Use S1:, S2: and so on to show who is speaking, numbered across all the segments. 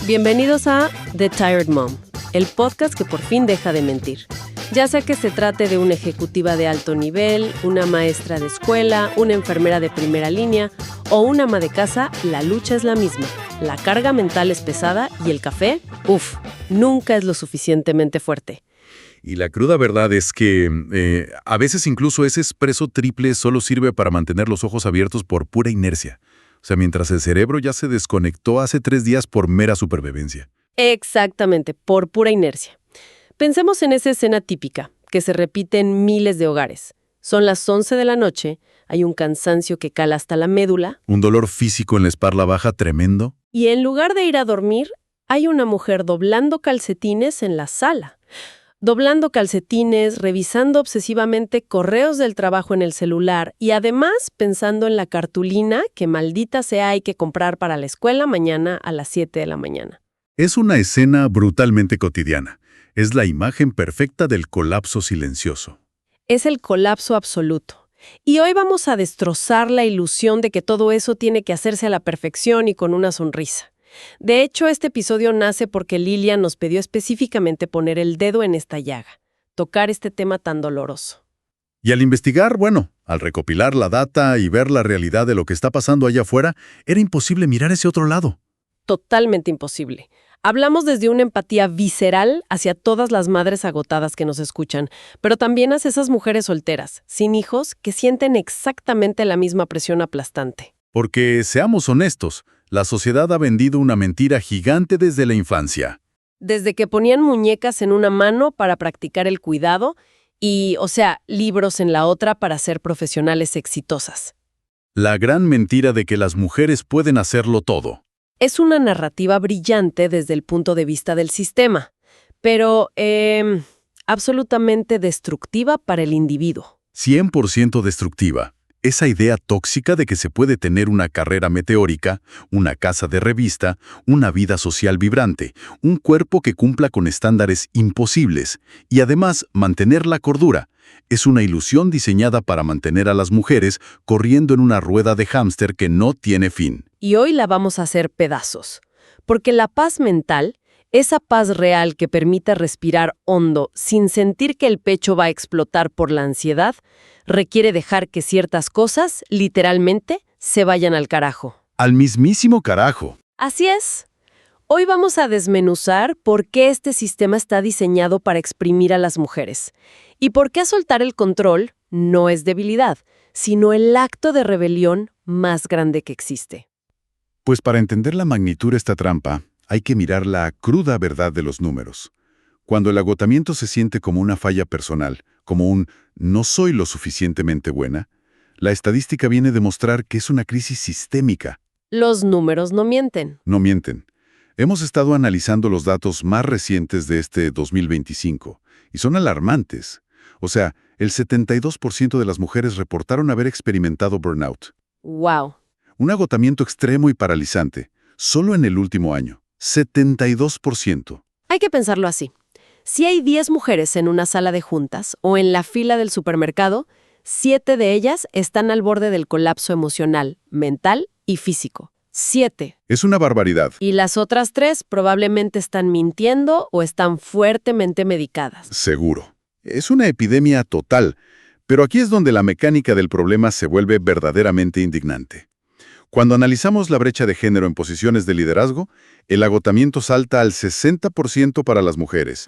S1: Bienvenidos a The Tired Mom, el podcast que por fin deja de mentir. Ya sea que se trate de una ejecutiva de alto nivel, una maestra de escuela, una enfermera de primera línea o una ama de casa, la lucha es la misma. La carga mental es pesada y el café, nunca es lo suficientemente fuerte.
S2: Y la cruda verdad es que a veces incluso ese espresso triple solo sirve para mantener los ojos abiertos por pura inercia. O sea, mientras el cerebro ya se desconectó hace 3 días por mera supervivencia.
S1: Exactamente, por pura inercia. Pensemos en esa escena típica, que se repite en miles de hogares. Son las 11 de la noche, hay un cansancio que cala hasta la médula.
S2: Un dolor físico en la espalda baja tremendo.
S1: Y en lugar de ir a dormir, hay una mujer doblando calcetines en la sala. Doblando calcetines, revisando obsesivamente correos del trabajo en el celular y además pensando en la cartulina que maldita sea hay que comprar para la escuela mañana a las 7 de la mañana.
S2: Es una escena brutalmente cotidiana. Es la imagen perfecta del colapso silencioso.
S1: Es el colapso absoluto. Y hoy vamos a destrozar la ilusión de que todo eso tiene que hacerse a la perfección y con una sonrisa. De hecho, este episodio nace porque Lilian nos pidió específicamente poner el dedo en esta llaga, tocar este tema tan doloroso.
S2: Y al investigar, al recopilar la data y ver la realidad de lo que está pasando allá afuera, era imposible mirar ese otro lado.
S1: Totalmente imposible. Hablamos desde una empatía visceral hacia todas las madres agotadas que nos escuchan, pero también hacia esas mujeres solteras, sin hijos, que sienten exactamente la misma presión aplastante.
S2: Porque, seamos honestos, la sociedad ha vendido una mentira gigante desde la infancia.
S1: Desde que ponían muñecas en una mano para practicar el cuidado y, libros en la otra para ser profesionales exitosas.
S2: La gran mentira de que las mujeres pueden hacerlo todo.
S1: Es una narrativa brillante desde el punto de vista del sistema, pero absolutamente destructiva para el individuo.
S2: 100% destructiva. Esa idea tóxica de que se puede tener una carrera meteórica, una casa de revista, una vida social vibrante, un cuerpo que cumpla con estándares imposibles y además mantener la cordura, es una ilusión diseñada para mantener a las mujeres corriendo en una rueda de hámster que no tiene fin.
S1: Y hoy la vamos a hacer pedazos, porque la paz mental, esa paz real que permite respirar hondo sin sentir que el pecho va a explotar por la ansiedad, requiere dejar que ciertas cosas, literalmente, se vayan al carajo.
S2: Al mismísimo carajo.
S1: Así es. Hoy vamos a desmenuzar por qué este sistema está diseñado para exprimir a las mujeres y por qué soltar el control no es debilidad, sino el acto de rebelión más grande que existe.
S2: Pues para entender la magnitud de esta trampa, hay que mirar la cruda verdad de los números. Cuando el agotamiento se siente como una falla personal, como un no soy lo suficientemente buena, la estadística viene a demostrar que es una crisis sistémica.
S1: Los números no mienten.
S2: No mienten. Hemos estado analizando los datos más recientes de este 2025 y son alarmantes. O sea, el 72% de las mujeres reportaron haber experimentado burnout.
S1: ¡Wow!
S2: Un agotamiento extremo y paralizante, solo en el último año. 72%.
S1: Hay que pensarlo así. Si hay 10 mujeres en una sala de juntas o en la fila del supermercado, 7 de ellas están al borde del colapso emocional, mental y físico. 7.
S2: Es una barbaridad.
S1: Y las otras 3 probablemente están mintiendo o están fuertemente medicadas.
S2: Seguro. Es una epidemia total, pero aquí es donde la mecánica del problema se vuelve verdaderamente indignante. Cuando analizamos la brecha de género en posiciones de liderazgo, el agotamiento salta al 60% para las mujeres,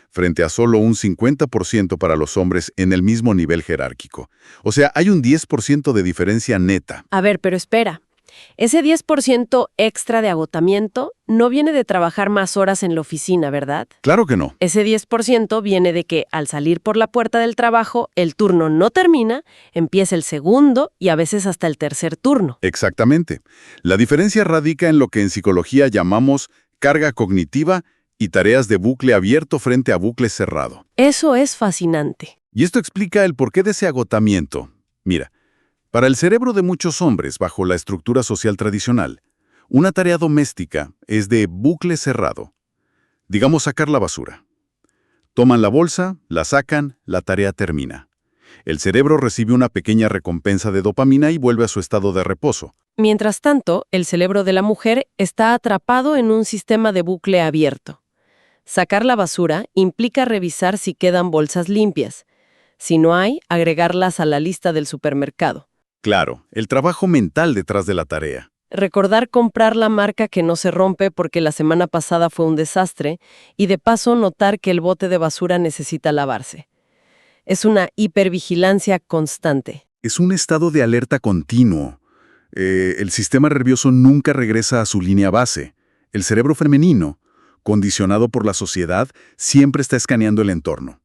S2: frente a solo un 50% para los hombres en el mismo nivel jerárquico. O sea, hay un 10% de diferencia neta.
S1: A ver, pero espera. Ese 10% extra de agotamiento no viene de trabajar más horas en la oficina, ¿verdad?
S2: Claro que no.
S1: Ese 10% viene de que al salir por la puerta del trabajo, el turno no termina, empieza el segundo y a veces hasta el tercer turno.
S2: Exactamente. La diferencia radica en lo que en psicología llamamos carga cognitiva y tareas de bucle abierto frente a bucle cerrado.
S1: Eso es fascinante.
S2: Y esto explica el porqué de ese agotamiento. Mira, para el cerebro de muchos hombres bajo la estructura social tradicional, una tarea doméstica es de bucle cerrado. Digamos sacar la basura. Toman la bolsa, la sacan, la tarea termina. El cerebro recibe una pequeña recompensa de dopamina y vuelve a su estado de reposo.
S1: Mientras tanto, el cerebro de la mujer está atrapado en un sistema de bucle abierto. Sacar la basura implica revisar si quedan bolsas limpias. Si no hay, agregarlas a la lista del supermercado.
S2: Claro, el trabajo mental detrás de la tarea.
S1: Recordar comprar la marca que no se rompe porque la semana pasada fue un desastre y de paso notar que el bote de basura necesita lavarse. Es una hipervigilancia constante.
S2: Es un estado de alerta continuo. El sistema nervioso nunca regresa a su línea base. El cerebro femenino, condicionado por la sociedad, siempre está escaneando el entorno,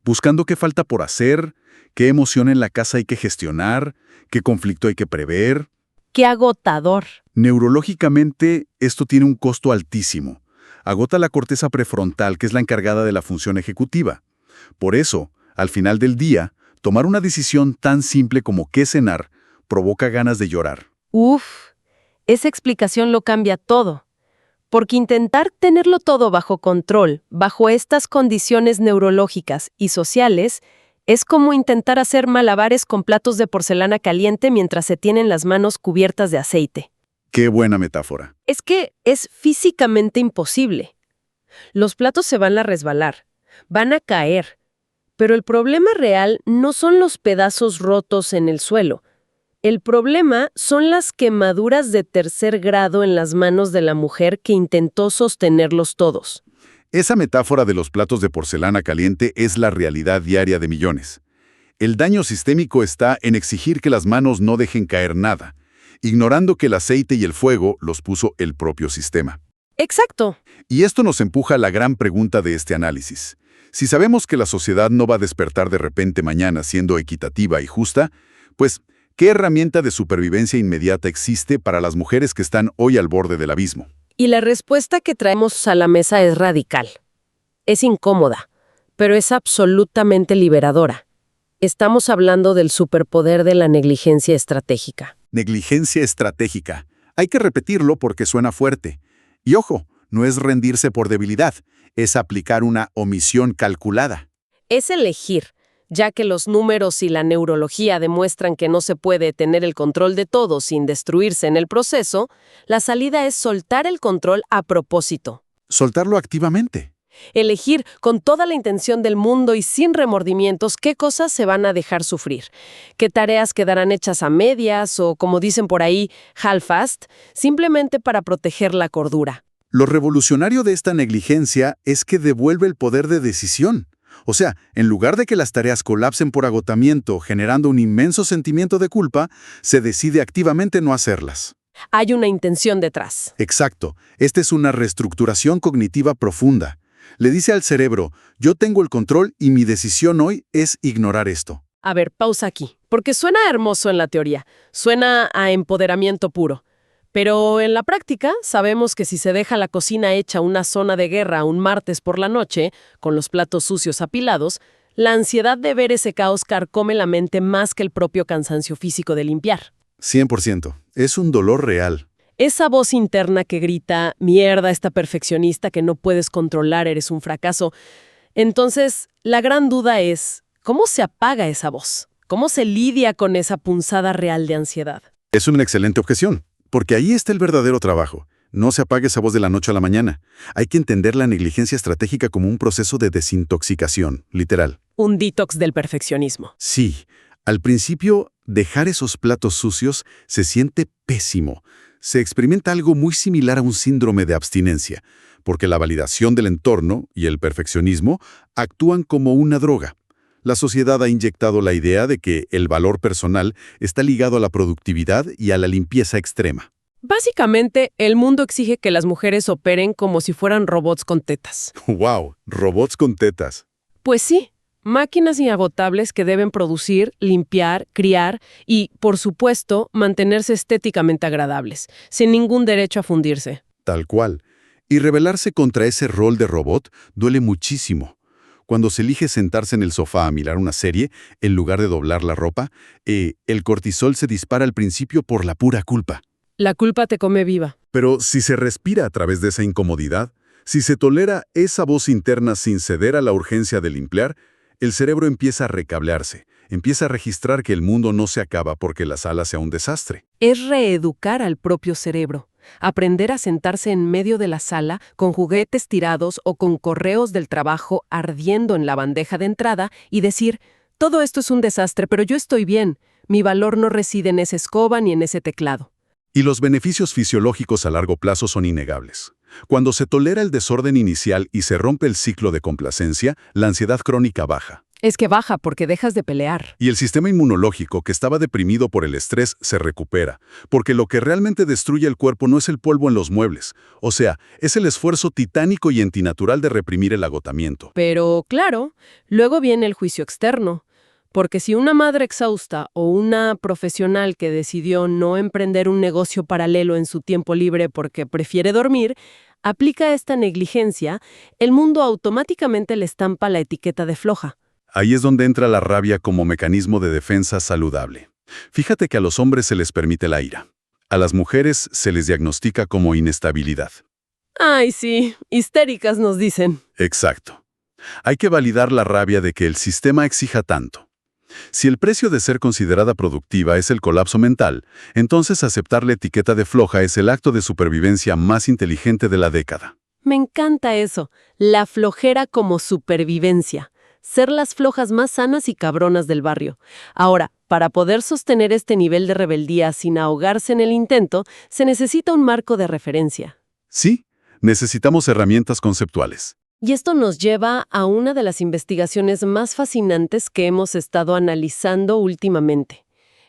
S2: buscando qué falta por hacer, qué emoción en la casa hay que gestionar, qué conflicto hay que prever.
S1: ¡Qué agotador!
S2: Neurológicamente, esto tiene un costo altísimo. Agota la corteza prefrontal, que es la encargada de la función ejecutiva. Por eso, al final del día, tomar una decisión tan simple como qué cenar provoca ganas de llorar.
S1: Uf, esa explicación lo cambia todo. Porque intentar tenerlo todo bajo control, bajo estas condiciones neurológicas y sociales, es como intentar hacer malabares con platos de porcelana caliente mientras se tienen las manos cubiertas de aceite.
S2: ¡Qué buena metáfora!
S1: Es que es físicamente imposible. Los platos se van a resbalar, van a caer. Pero el problema real no son los pedazos rotos en el suelo. El problema son las quemaduras de tercer grado en las manos de la mujer que intentó sostenerlos todos.
S2: Esa metáfora de los platos de porcelana caliente es la realidad diaria de millones. El daño sistémico está en exigir que las manos no dejen caer nada, ignorando que el aceite y el fuego los puso el propio sistema.
S1: Exacto.
S2: Y esto nos empuja a la gran pregunta de este análisis. Si sabemos que la sociedad no va a despertar de repente mañana siendo equitativa y justa, pues, ¿qué herramienta de supervivencia inmediata existe para las mujeres que están hoy al borde del abismo?
S1: Y la respuesta que traemos a la mesa es radical. Es incómoda, pero es absolutamente liberadora. Estamos hablando del superpoder de la negligencia estratégica.
S2: Negligencia estratégica. Hay que repetirlo porque suena fuerte. Y ojo, no es rendirse por debilidad, es aplicar una omisión calculada.
S1: Es elegir, ya que los números y la neurología demuestran que no se puede tener el control de todo sin destruirse en el proceso, la salida es soltar el control a propósito.
S2: Soltarlo activamente.
S1: Elegir con toda la intención del mundo y sin remordimientos qué cosas se van a dejar sufrir, qué tareas quedarán hechas a medias o, como dicen por ahí, half-assed, simplemente para proteger la cordura.
S2: Lo revolucionario de esta negligencia es que devuelve el poder de decisión. O sea, en lugar de que las tareas colapsen por agotamiento, generando un inmenso sentimiento de culpa, se decide activamente no hacerlas.
S1: Hay una intención detrás.
S2: Exacto. Esta es una reestructuración cognitiva profunda. Le dice al cerebro, yo tengo el control y mi decisión hoy es ignorar esto.
S1: A ver, pausa aquí, porque suena hermoso en la teoría, suena a empoderamiento puro. Pero en la práctica sabemos que si se deja la cocina hecha una zona de guerra un martes por la noche, con los platos sucios apilados, la ansiedad de ver ese caos carcome la mente más que el propio cansancio físico de limpiar.
S2: 100%. Es un dolor real.
S1: Esa voz interna que grita, mierda, esta perfeccionista que no puedes controlar, eres un fracaso. Entonces, la gran duda es, ¿cómo se apaga esa voz? ¿Cómo se lidia con esa punzada real de ansiedad?
S2: Es una excelente objeción, porque ahí está el verdadero trabajo. No se apague esa voz de la noche a la mañana. Hay que entender la negligencia estratégica como un proceso de desintoxicación, literal.
S1: Un detox del perfeccionismo.
S2: Sí, al principio, dejar esos platos sucios se siente pésimo. Se experimenta algo muy similar a un síndrome de abstinencia, porque la validación del entorno y el perfeccionismo actúan como una droga. La sociedad ha inyectado la idea de que el valor personal está ligado a la productividad y a la limpieza extrema.
S1: Básicamente, el mundo exige que las mujeres operen como si fueran robots con tetas.
S2: ¡Wow! Robots con tetas.
S1: Pues sí, máquinas inagotables que deben producir, limpiar, criar y, por supuesto, mantenerse estéticamente agradables, sin ningún derecho a fundirse.
S2: Tal cual. Y rebelarse contra ese rol de robot duele muchísimo. Cuando se elige sentarse en el sofá a mirar una serie, en lugar de doblar la ropa, el cortisol se dispara al principio por la pura culpa.
S1: La culpa te come viva.
S2: Pero si se respira a través de esa incomodidad, si se tolera esa voz interna sin ceder a la urgencia de limpiar, El cerebro empieza a recablearse, empieza a registrar que el mundo no se acaba porque la sala sea un desastre.
S1: Es reeducar al propio cerebro. Aprender a sentarse en medio de la sala con juguetes tirados o con correos del trabajo ardiendo en la bandeja de entrada y decir, todo esto es un desastre, pero yo estoy bien. Mi valor no reside en esa escoba ni en ese teclado.
S2: Y los beneficios fisiológicos a largo plazo son innegables. Cuando se tolera el desorden inicial y se rompe el ciclo de complacencia, la ansiedad crónica baja.
S1: Es que baja porque dejas de pelear.
S2: Y el sistema inmunológico, que estaba deprimido por el estrés, se recupera, porque lo que realmente destruye el cuerpo no es el polvo en los muebles, o sea, es el esfuerzo titánico y antinatural de reprimir el agotamiento.
S1: Pero, claro, luego viene el juicio externo. Porque si una madre exhausta o una profesional que decidió no emprender un negocio paralelo en su tiempo libre porque prefiere dormir, aplica esta negligencia, el mundo automáticamente le estampa la etiqueta de floja.
S2: Ahí es donde entra la rabia como mecanismo de defensa saludable. Fíjate que a los hombres se les permite la ira. A las mujeres se les diagnostica como inestabilidad.
S1: Ay, sí, histéricas nos dicen.
S2: Exacto. Hay que validar la rabia de que el sistema exija tanto. Si el precio de ser considerada productiva es el colapso mental, entonces aceptar la etiqueta de floja es el acto de supervivencia más inteligente de la década.
S1: Me encanta eso, la flojera como supervivencia. Ser las flojas más sanas y cabronas del barrio. Ahora, para poder sostener este nivel de rebeldía sin ahogarse en el intento, se necesita un marco de referencia.
S2: Sí, necesitamos herramientas conceptuales.
S1: Y esto nos lleva a una de las investigaciones más fascinantes que hemos estado analizando últimamente.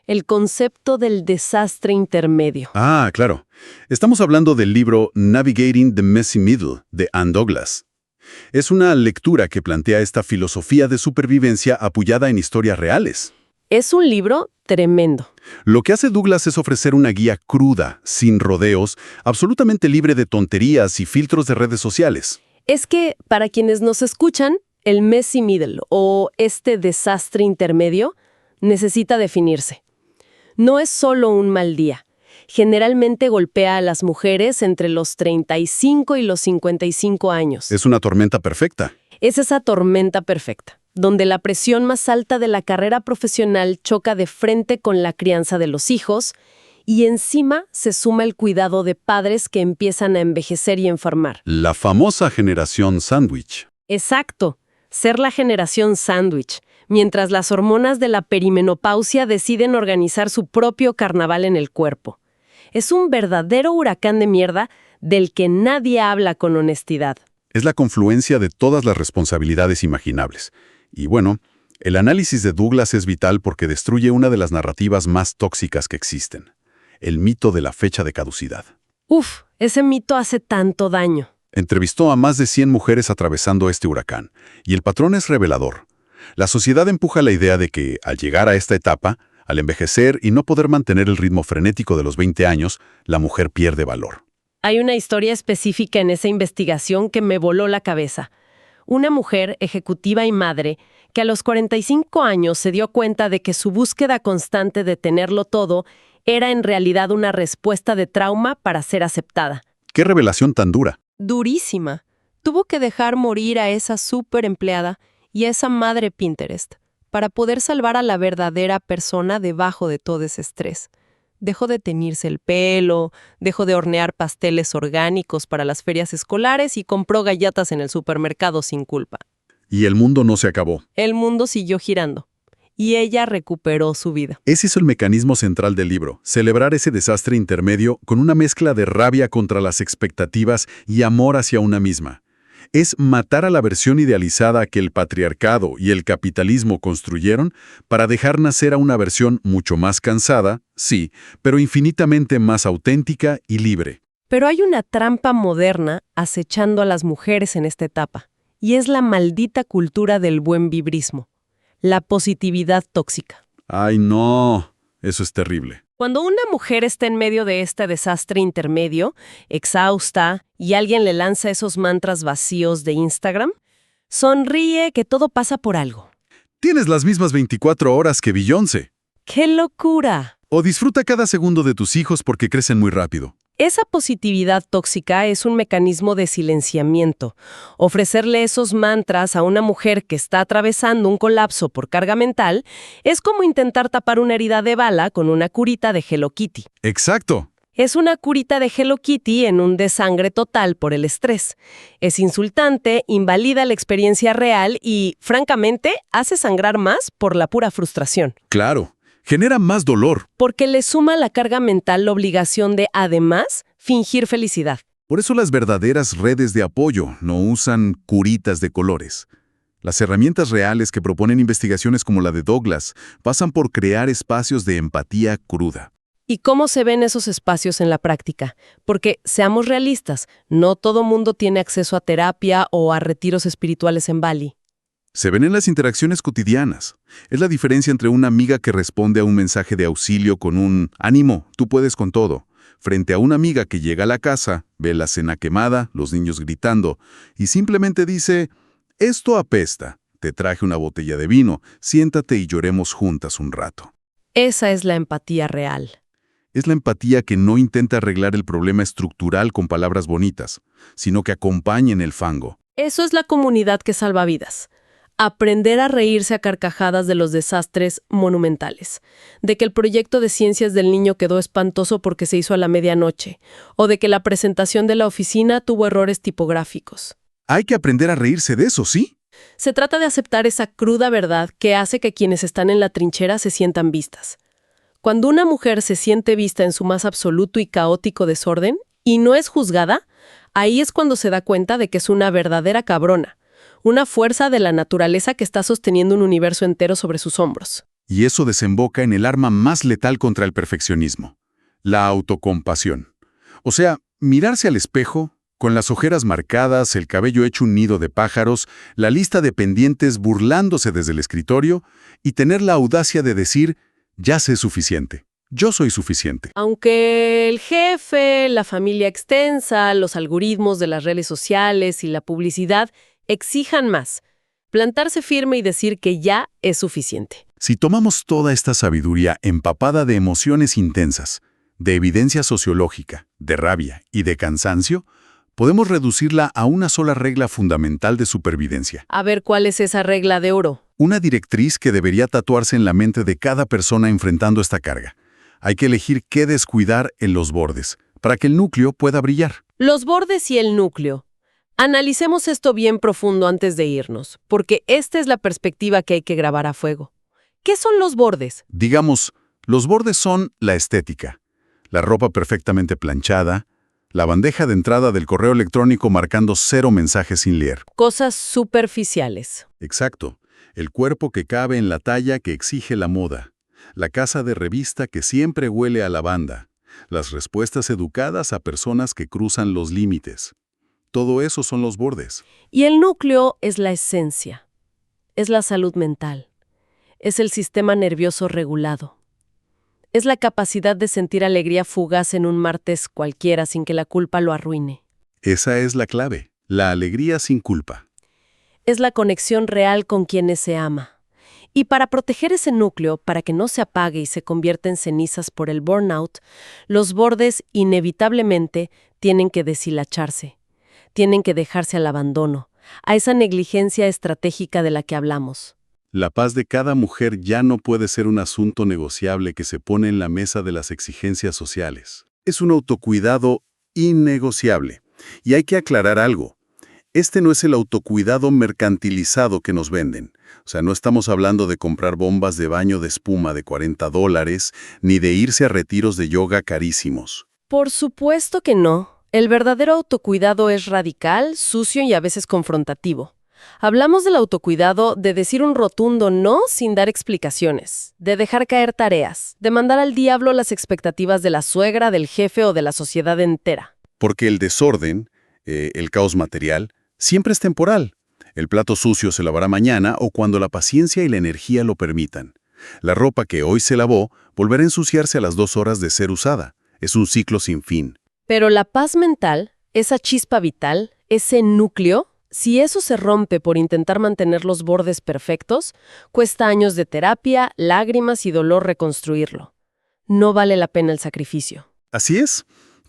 S1: El concepto del desastre intermedio.
S2: Ah, claro. Estamos hablando del libro Navigating the Messy Middle, de Ann Douglas. Es una lectura que plantea esta filosofía de supervivencia apoyada en historias reales.
S1: Es un libro tremendo.
S2: Lo que hace Douglas es ofrecer una guía cruda, sin rodeos, absolutamente libre de tonterías y filtros de redes sociales.
S1: Es que, para quienes nos escuchan, el messy middle, o este desastre intermedio, necesita definirse. No es solo un mal día. Generalmente golpea a las mujeres entre los 35 y los 55 años.
S2: Es una tormenta perfecta.
S1: Es esa tormenta perfecta, donde la presión más alta de la carrera profesional choca de frente con la crianza de los hijos, y encima se suma el cuidado de padres que empiezan a envejecer y enfermar.
S2: La famosa generación sándwich.
S1: Exacto, ser la generación sándwich, mientras las hormonas de la perimenopausia deciden organizar su propio carnaval en el cuerpo. Es un verdadero huracán de mierda del que nadie habla con honestidad.
S2: Es la confluencia de todas las responsabilidades imaginables. Y bueno, el análisis de Douglas es vital porque destruye una de las narrativas más tóxicas que existen. El mito de la fecha de caducidad.
S1: Uf, ese mito hace tanto daño.
S2: Entrevistó a más de 100 mujeres atravesando este huracán, y el patrón es revelador. La sociedad empuja la idea de que, al llegar a esta etapa, al envejecer y no poder mantener el ritmo frenético de los 20 años, la mujer pierde valor.
S1: Hay una historia específica en esa investigación que me voló la cabeza. Una mujer ejecutiva y madre que a los 45 años se dio cuenta de que su búsqueda constante de tenerlo todo era en realidad una respuesta de trauma para ser aceptada.
S2: ¡Qué revelación tan dura!
S1: Durísima. Tuvo que dejar morir a esa súper empleada y a esa madre Pinterest para poder salvar a la verdadera persona debajo de todo ese estrés. Dejó de teñirse el pelo, dejó de hornear pasteles orgánicos para las ferias escolares y compró galletas en el supermercado sin culpa.
S2: Y el mundo no se acabó.
S1: El mundo siguió girando. Y ella recuperó su vida.
S2: Ese es el mecanismo central del libro, celebrar ese desastre intermedio con una mezcla de rabia contra las expectativas y amor hacia una misma. Es matar a la versión idealizada que el patriarcado y el capitalismo construyeron para dejar nacer a una versión mucho más cansada, sí, pero infinitamente más auténtica y libre.
S1: Pero hay una trampa moderna acechando a las mujeres en esta etapa, y es la maldita cultura del buen vibrismo. La positividad tóxica.
S2: ¡Ay, no! Eso es terrible.
S1: Cuando una mujer está en medio de este desastre intermedio, exhausta, y alguien le lanza esos mantras vacíos de Instagram, sonríe que todo pasa por algo.
S2: Tienes las mismas 24 horas que Beyoncé.
S1: ¡Qué locura!
S2: O disfruta cada segundo de tus hijos porque crecen muy rápido.
S1: Esa positividad tóxica es un mecanismo de silenciamiento. Ofrecerle esos mantras a una mujer que está atravesando un colapso por carga mental es como intentar tapar una herida de bala con una curita de Hello Kitty.
S2: Exacto.
S1: Es una curita de Hello Kitty en un desangre total por el estrés. Es insultante, invalida la experiencia real y, francamente, hace sangrar más por la pura frustración.
S2: Claro. Genera más dolor.
S1: Porque le suma a la carga mental la obligación de, además, fingir felicidad.
S2: Por eso las verdaderas redes de apoyo no usan curitas de colores. Las herramientas reales que proponen investigaciones como la de Douglas pasan por crear espacios de empatía cruda.
S1: ¿Y cómo se ven esos espacios en la práctica? Porque, seamos realistas, no todo mundo tiene acceso a terapia o a retiros espirituales en Bali.
S2: Se ven en las interacciones cotidianas. Es la diferencia entre una amiga que responde a un mensaje de auxilio con un «ánimo, tú puedes con todo», frente a una amiga que llega a la casa, ve la cena quemada, los niños gritando, y simplemente dice «esto apesta, te traje una botella de vino, siéntate y lloremos juntas un rato».
S1: Esa es la empatía real.
S2: Es la empatía que no intenta arreglar el problema estructural con palabras bonitas, sino que acompaña en el fango.
S1: Eso es la comunidad que salva vidas. Aprender a reírse a carcajadas de los desastres monumentales, de que el proyecto de ciencias del niño quedó espantoso porque se hizo a la medianoche, o de que la presentación de la oficina tuvo errores tipográficos.
S2: Hay que aprender a reírse de eso, ¿sí?
S1: Se trata de aceptar esa cruda verdad que hace que quienes están en la trinchera se sientan vistas. Cuando una mujer se siente vista en su más absoluto y caótico desorden, y no es juzgada, ahí es cuando se da cuenta de que es una verdadera cabrona. Una fuerza de la naturaleza que está sosteniendo un universo entero sobre sus hombros.
S2: Y eso desemboca en el arma más letal contra el perfeccionismo, la autocompasión. O sea, mirarse al espejo, con las ojeras marcadas, el cabello hecho un nido de pájaros, la lista de pendientes burlándose desde el escritorio, y tener la audacia de decir, ya sé suficiente, yo soy suficiente.
S1: Aunque el jefe, la familia extensa, los algoritmos de las redes sociales y la publicidad exijan más, plantarse firme y decir que ya es suficiente.
S2: Si tomamos toda esta sabiduría empapada de emociones intensas, de evidencia sociológica, de rabia y de cansancio, podemos reducirla a una sola regla fundamental de supervivencia.
S1: A ver, ¿cuál es esa regla de oro?
S2: Una directriz que debería tatuarse en la mente de cada persona enfrentando esta carga. Hay que elegir qué descuidar en los bordes, para que el núcleo pueda brillar.
S1: Los bordes y el núcleo. Analicemos esto bien profundo antes de irnos, porque esta es la perspectiva que hay que grabar a fuego. ¿Qué son los bordes?
S2: Digamos, los bordes son la estética, la ropa perfectamente planchada, la bandeja de entrada del correo electrónico marcando 0 mensajes sin leer.
S1: Cosas superficiales.
S2: Exacto, el cuerpo que cabe en la talla que exige la moda, la casa de revista que siempre huele a lavanda, las respuestas educadas a personas que cruzan los límites. Todo eso son los bordes.
S1: Y el núcleo es la esencia, es la salud mental, es el sistema nervioso regulado. Es la capacidad de sentir alegría fugaz en un martes cualquiera sin que la culpa lo arruine.
S2: Esa es la clave, la alegría sin culpa.
S1: Es la conexión real con quienes se ama. Y para proteger ese núcleo, para que no se apague y se convierta en cenizas por el burnout, los bordes inevitablemente tienen que deshilacharse. Tienen que dejarse al abandono, a esa negligencia estratégica de la que hablamos.
S2: La paz de cada mujer ya no puede ser un asunto negociable que se pone en la mesa de las exigencias sociales. Es un autocuidado innegociable. Y hay que aclarar algo. Este no es el autocuidado mercantilizado que nos venden. O sea, no estamos hablando de comprar bombas de baño de espuma de $40, ni de irse a retiros de yoga carísimos.
S1: Por supuesto que no. El verdadero autocuidado es radical, sucio y a veces confrontativo. Hablamos del autocuidado de decir un rotundo no sin dar explicaciones, de dejar caer tareas, de mandar al diablo las expectativas de la suegra, del jefe o de la sociedad entera.
S2: Porque el desorden, el caos material, siempre es temporal. El plato sucio se lavará mañana o cuando la paciencia y la energía lo permitan. La ropa que hoy se lavó volverá a ensuciarse a las 2 horas de ser usada. Es un ciclo sin fin.
S1: Pero la paz mental, esa chispa vital, ese núcleo, si eso se rompe por intentar mantener los bordes perfectos, cuesta años de terapia, lágrimas y dolor reconstruirlo. No vale la pena el sacrificio.
S2: Así es.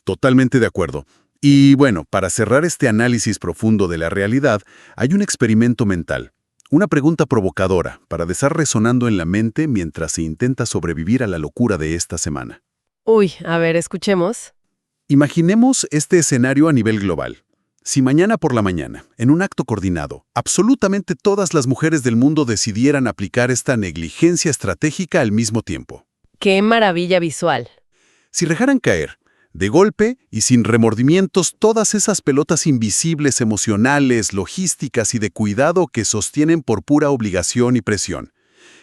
S2: Totalmente de acuerdo. Y bueno, para cerrar este análisis profundo de la realidad, hay un experimento mental. Una pregunta provocadora para dejar resonando en la mente mientras se intenta sobrevivir a la locura de esta semana.
S1: Uy, a ver, escuchemos.
S2: Imaginemos este escenario a nivel global. Si mañana por la mañana, en un acto coordinado, absolutamente todas las mujeres del mundo decidieran aplicar esta negligencia estratégica al mismo tiempo.
S1: ¡Qué maravilla visual!
S2: Si dejaran caer, de golpe y sin remordimientos, todas esas pelotas invisibles, emocionales, logísticas y de cuidado que sostienen por pura obligación y presión,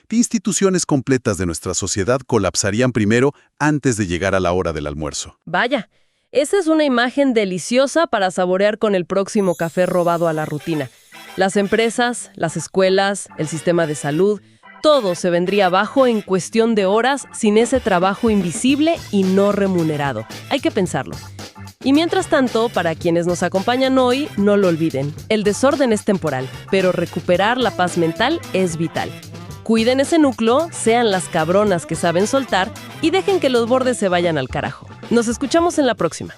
S2: ¿qué instituciones completas de nuestra sociedad colapsarían primero antes de llegar a la hora del almuerzo?
S1: Vaya, esa es una imagen deliciosa para saborear con el próximo café robado a la rutina. Las empresas, las escuelas, el sistema de salud, todo se vendría abajo en cuestión de horas sin ese trabajo invisible y no remunerado. Hay que pensarlo. Y mientras tanto, para quienes nos acompañan hoy, no lo olviden. El desorden es temporal, pero recuperar la paz mental es vital. Cuiden ese núcleo, sean las cabronas que saben soltar y dejen que los bordes se vayan al carajo. Nos escuchamos en la próxima.